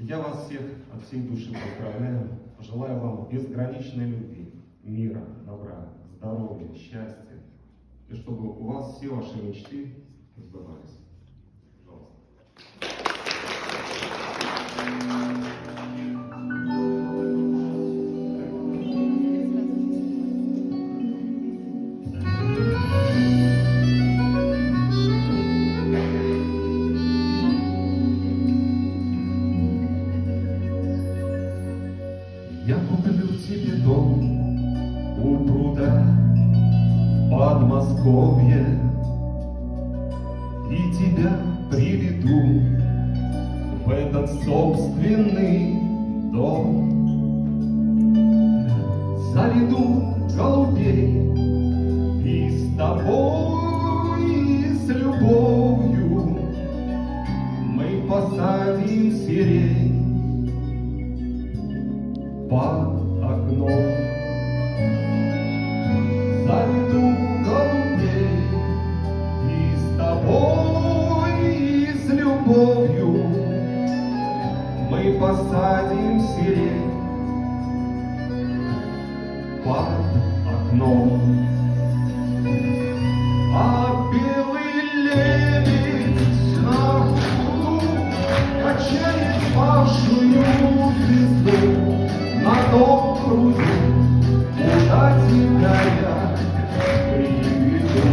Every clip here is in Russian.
Я вас всех от всей души поздравляю. Желаю вам безграничной любви, мира, добра, здоровья, счастья. И чтобы у вас все ваши мечты сбывались. Пожалуйста. Я куплю тебе дом у пруда в Подмосковье и тебя приведу в этот собственный дом. Заведу голубей и с тобой, и с любовью мы посадим сирень под окном. Заведу голубей и с тобой, и с любовью мы посадим сирень под окном. А белый лебедь на пруду качает павшую звезду. На том пруду, куда тебя я приведу.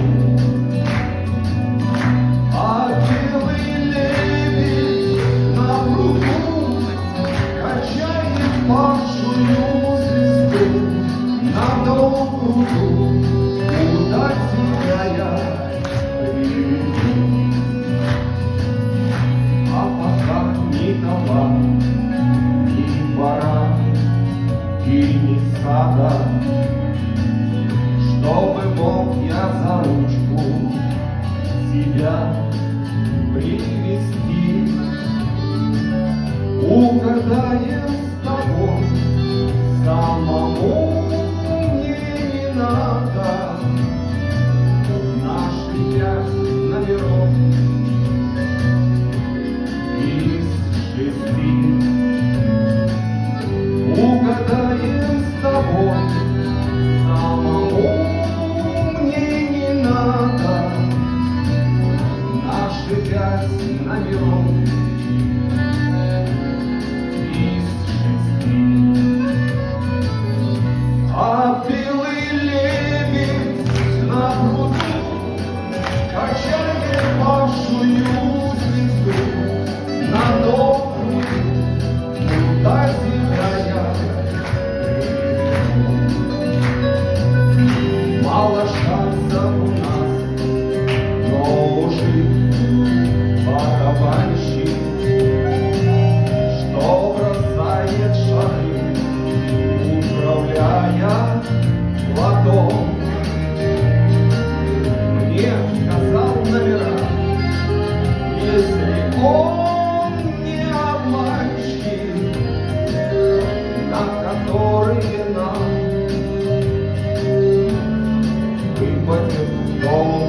А белый лебедь на пруду качает павшую звезду. На том пруду, куда тебя я приведу. А пока ни трава, ни пора, и не сада, чтобы мог я за ручку тебя привести. Угадаем с тобой, самому мне не надо наши 5 номеров из 6. Угадаем с тобой, самому мне не надо наши 5 номеров из 6. А белый лебедь на пруду качает павшую звезду. На том пруду, куда тебя я приведу. Мало шансов у нас, но уже барабанщик, что бросает шары, управляя платом. Мне сказал номера, если он не обманщик, на которые нам выпадет дом.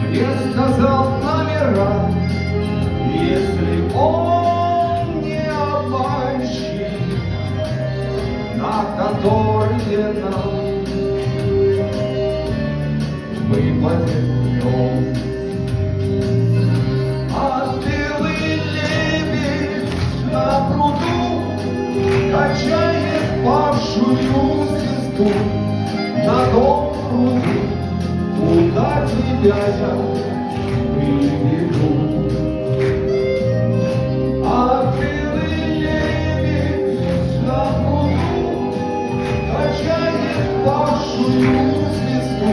Мне сказал номера, если он не обманщик, на которые нам выпадет дом. А белый лебедь на пруду качает павшую звезду. На том пруду, куда тебя я приведу. А белый лебедь на пруду качает павшую звезду.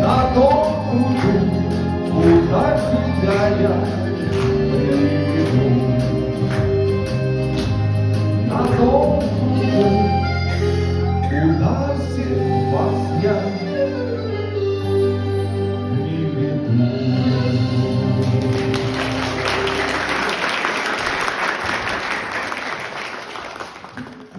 На том пруду, куда тебя я приведу. На том пруду, куда всех вас я